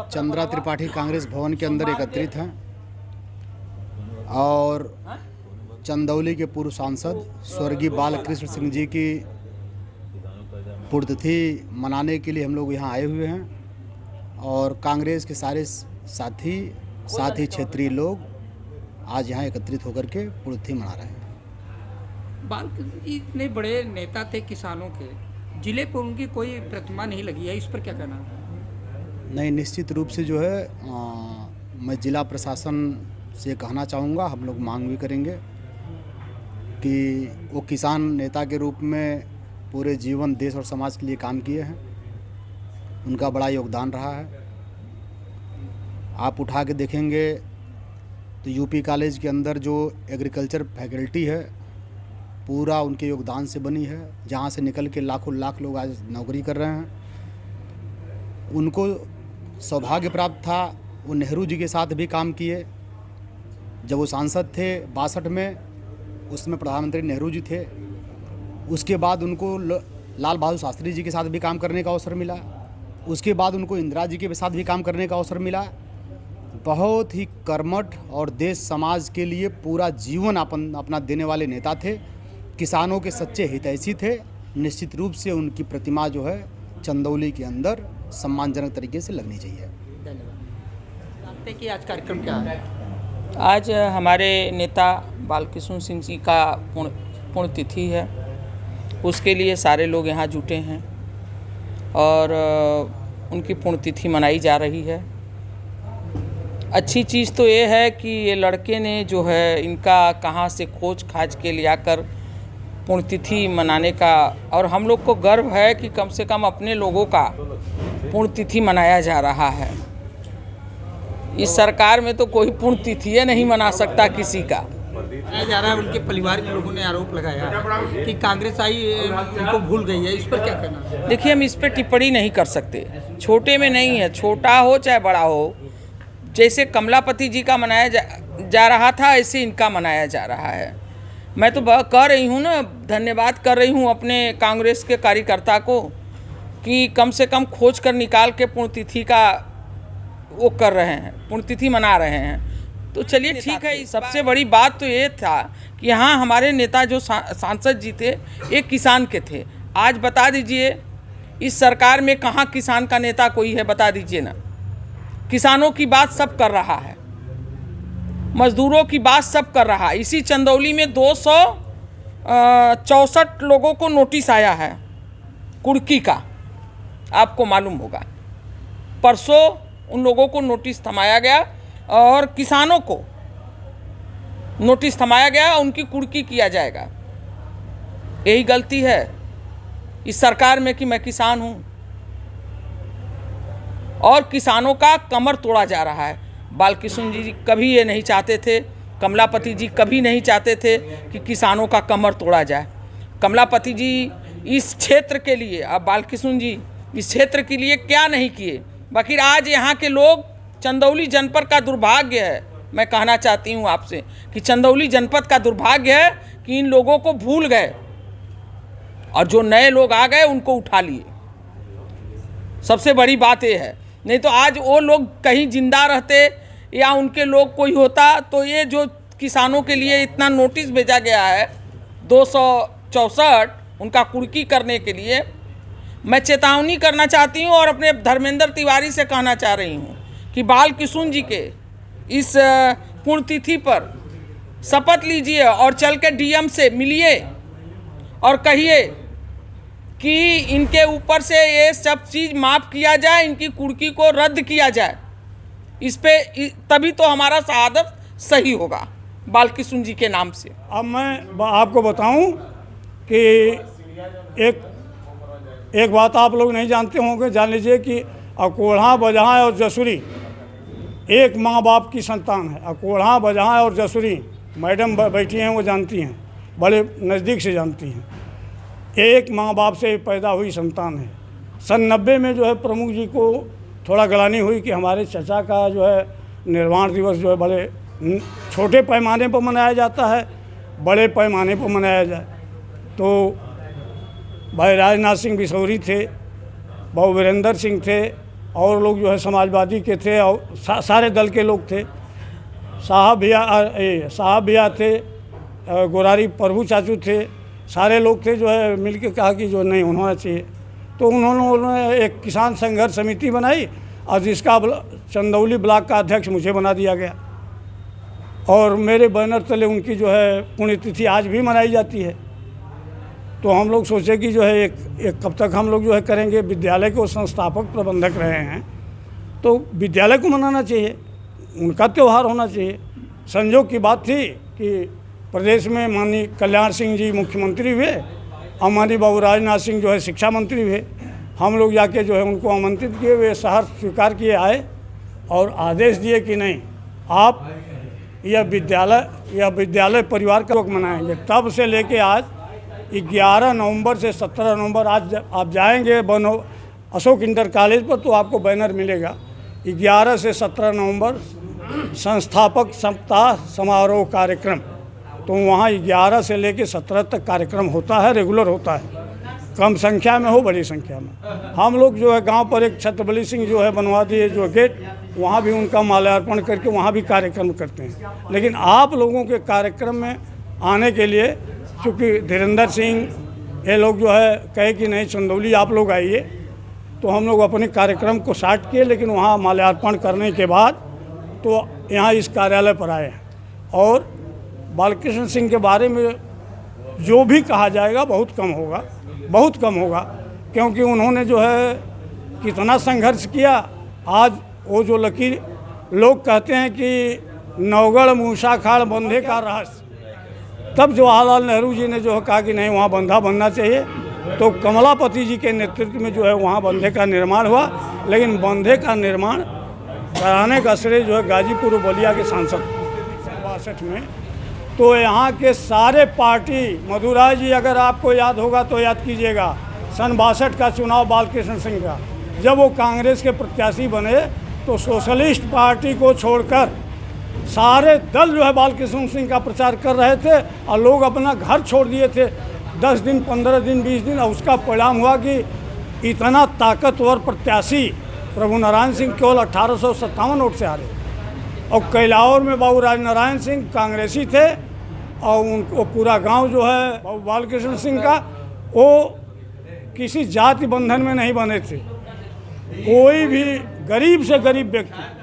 चंद्रा त्रिपाठी कांग्रेस भवन के अंदर एकत्रित हैं और चंदौली के पूर्व सांसद स्वर्गीय बालकृष्ण सिंह जी की पुण्यतिथि मनाने के लिए हम लोग यहाँ आए हुए हैं और कांग्रेस के सारे साथी क्षेत्रीय लोग आज यहाँ एकत्रित होकर के पुण्यतिथि मना रहे हैं। बालकृष्ण इतने बड़े नेता थे किसानों के, जिले पर उनकी कोई प्रतिमा नहीं लगी है, इस पर क्या कहना है? नहीं, निश्चित रूप से जो है मैं जिला प्रशासन से कहना चाहूँगा, हम लोग मांग भी करेंगे कि वो किसान नेता के रूप में पूरे जीवन देश और समाज के लिए काम किए हैं, उनका बड़ा योगदान रहा है। आप उठा के देखेंगे तो यूपी कॉलेज के अंदर जो एग्रीकल्चर फैकल्टी है पूरा उनके योगदान से बनी है, जहाँ से निकल के लाखों लाख लोग आज नौकरी कर रहे हैं। उनको सौभाग्य प्राप्त था, वो नेहरू जी के साथ भी काम किए। जब वो सांसद थे 62 में, उसमें प्रधानमंत्री नेहरू जी थे। उसके बाद उनको लाल बहादुर शास्त्री जी के साथ भी काम करने का अवसर मिला। उसके बाद उनको इंदिरा जी के साथ भी काम करने का अवसर मिला। बहुत ही कर्मठ और देश समाज के लिए पूरा जीवन अपना देने वाले नेता थे। किसानों के सच्चे हितैषी थे। निश्चित रूप से उनकी प्रतिमा जो है चंदौली के अंदर सम्मानजनक तरीके से लगनी चाहिए। धन्यवाद। जानते कि आज कार्यक्रम क्या है? आज हमारे नेता बालकृष्ण सिंह जी का पुण्यतिथि है, उसके लिए सारे लोग यहाँ जुटे हैं और उनकी पुण्यतिथि मनाई जा रही है। अच्छी चीज़ तो ये है कि ये लड़के ने जो है इनका कहाँ से खोज खाज के ले आकर पुण्यतिथि मनाने का, और हम लोग को गर्व है कि कम से कम अपने लोगों का पुण्यतिथि मनाया जा रहा है। इस सरकार में तो कोई पुण्यतिथि नहीं मना सकता किसी का। बताया जा रहा है उनके परिवार के लोगों ने आरोप लगाया है कि कांग्रेस आई उनको भूल गई है, इस पर क्या कहना है? देखिए, हम इस पर टिप्पणी नहीं कर सकते। छोटे में नहीं है, छोटा हो चाहे बड़ा हो। जैसे कमलापति जी का मनाया जा रहा था, ऐसे इनका मनाया जा रहा है। मैं तो कह रही हूँ ना, धन्यवाद कर रही हूँ अपने कांग्रेस के कार्यकर्ता को कि कम से कम खोज कर निकाल के पुण्यतिथि का वो कर रहे हैं, पुण्यतिथि मना रहे हैं। तो चलिए ठीक है। सबसे बड़ी बात तो ये था कि यहाँ हमारे नेता जो सांसद जी थे एक किसान के थे। आज बता दीजिए इस सरकार में कहाँ किसान का नेता कोई है, बता दीजिए ना। किसानों की बात सब कर रहा है, मजदूरों की बात सब कर रहा है। इसी चंदौली में 264 लोगों को नोटिस आया है कुर्की का, आपको मालूम होगा। परसों उन लोगों को नोटिस थमाया गया और किसानों को नोटिस थमाया गया, उनकी कुर्की किया जाएगा। यही गलती है इस सरकार में कि मैं किसान हूँ और किसानों का कमर तोड़ा जा रहा है। बालकृष्ण जी कभी ये नहीं चाहते थे, कमलापति जी कभी नहीं चाहते थे कि किसानों का कमर तोड़ा जाए। कमलापति जी इस क्षेत्र के लिए, अब बालकृष्ण जी इस क्षेत्र के लिए क्या नहीं किए। बाकी आज यहाँ के लोग, चंदौली जनपद का दुर्भाग्य है, मैं कहना चाहती हूँ आपसे कि चंदौली जनपद का दुर्भाग्य है कि इन लोगों को भूल गए और जो नए लोग आ गए उनको उठा लिए। सबसे बड़ी बात ये है। नहीं तो आज वो लोग कहीं जिंदा रहते या उनके लोग कोई होता तो ये जो किसानों के लिए इतना नोटिस भेजा गया है 264 उनका कुर्की करने के लिए, मैं चेतावनी करना चाहती हूँ और अपने धर्मेंद्र तिवारी से कहना चाह रही हूँ कि बालकृष्ण जी के इस पुण्यतिथि पर शपथ लीजिए और चल के डीएम से मिलिए और कहिए कि इनके ऊपर से ये सब चीज़ माफ़ किया जाए, इनकी कुर्की को रद्द किया जाए। इस पे तभी तो हमारा शहादत सही होगा बालकृष्ण जी के नाम से। अब मैं आपको बताऊं कि एक बात आप लोग नहीं जानते होंगे, जान लीजिए कि अकोढ़ा, बजहा और जसुरी एक माँ बाप की संतान है। अकोढ़ा, बजहा और जसुरी, मैडम बैठी हैं वो जानती हैं, बड़े नज़दीक से जानती हैं। एक माँ बाप से पैदा हुई संतान है। सन 90 में जो है प्रमुख जी को थोड़ा ग्लानि हुई कि हमारे चचा का जो है निर्वाण दिवस जो है बड़े छोटे पैमाने पर मनाया जाता है, बड़े पैमाने पर मनाया जाए। तो भाई राजनाथ सिंह बिसौरी थे, भाऊ वीरेंद्र सिंह थे, और लोग जो है समाजवादी के थे और सारे दल के लोग थे। साहब भैया थे, गोरारी प्रभु चाचू थे, सारे लोग थे जो है मिल के कहा कि जो नहीं होना चाहिए। तो उन्होंने एक किसान संघर्ष समिति बनाई और जिसका चंदौली ब्लॉक का अध्यक्ष मुझे बना दिया गया और मेरे बैनर तले उनकी जो है पुण्यतिथि आज भी मनाई जाती है। तो हम लोग सोचे कि जो है एक कब तक हम लोग जो है करेंगे। विद्यालय के संस्थापक प्रबंधक रहे हैं तो विद्यालय को मनाना चाहिए, उनका त्यौहार होना चाहिए। संजोग की बात थी कि प्रदेश में माननीय कल्याण सिंह जी मुख्यमंत्री हुए और माननीय बाबू राजनाथ सिंह जो है शिक्षा मंत्री हुए। हम लोग जाके जो है उनको आमंत्रित किए, वे शहर स्वीकार किए आए और आदेश दिए कि नहीं, आप यह विद्यालय परिवार का मनाएंगे। तब से लेके आज 11 नवंबर से 17 नवंबर आज आप जाएंगे अशोक इंटर कॉलेज पर तो आपको बैनर मिलेगा। 11 से 17 नवंबर संस्थापक सप्ताह समारोह कार्यक्रम, तो वहाँ 11 से लेके 17 तक कार्यक्रम होता है, रेगुलर होता है। कम संख्या में हो बड़ी संख्या में। हम लोग जो है गांव पर एक छत्रबली सिंह जो है बनवा दिए जो गेट, वहाँ भी उनका माल्यार्पण करके वहाँ भी कार्यक्रम करते हैं। लेकिन आप लोगों के कार्यक्रम में आने के लिए चूँकि धीरेन्द्र सिंह ये लोग जो है कहे कि नहीं चंदौली आप लोग आइए, तो हम लोग अपने कार्यक्रम को स्टार्ट किए। लेकिन वहाँ माल्यार्पण करने के बाद तो यहाँ इस कार्यालय पर आए हैं। और बालकृष्ण सिंह के बारे में जो भी कहा जाएगा बहुत कम होगा, क्योंकि उन्होंने जो है कितना संघर्ष किया। आज वो जो लकीर लोग कहते हैं कि नवगढ़ मूसाखाड़ बंधे का रहस्य, तब जवाहरलाल नेहरू जी ने जो है कहा कि नहीं वहाँ बंधा बनना चाहिए, तो कमलापति जी के नेतृत्व में जो है वहाँ बंधे का निर्माण हुआ। लेकिन बंधे का निर्माण कराने का श्रेय जो है गाजीपुर बलिया के सांसद 62 में। तो यहाँ के सारे पार्टी, मधुराज जी अगर आपको याद होगा तो याद कीजिएगा, सन 62 का चुनाव बालकृष्ण सिंह का, जब वो कांग्रेस के प्रत्याशी बने तो सोशलिस्ट पार्टी को छोड़कर सारे दल जो है बालकृष्ण सिंह का प्रचार कर रहे थे और लोग अपना घर छोड़ दिए थे 10 दिन, 15 दिन, 20 दिन। और उसका परिणाम हुआ कि इतना ताकतवर प्रत्याशी प्रभु नारायण सिंह केवल 1857 वोट से हारे। और कैलावर में बाबू राजनारायण सिंह कांग्रेसी थे और उनको पूरा गांव जो है बाबू बालकृष्ण सिंह का, वो किसी जाति बंधन में नहीं बने थे। कोई भी गरीब से गरीब व्यक्ति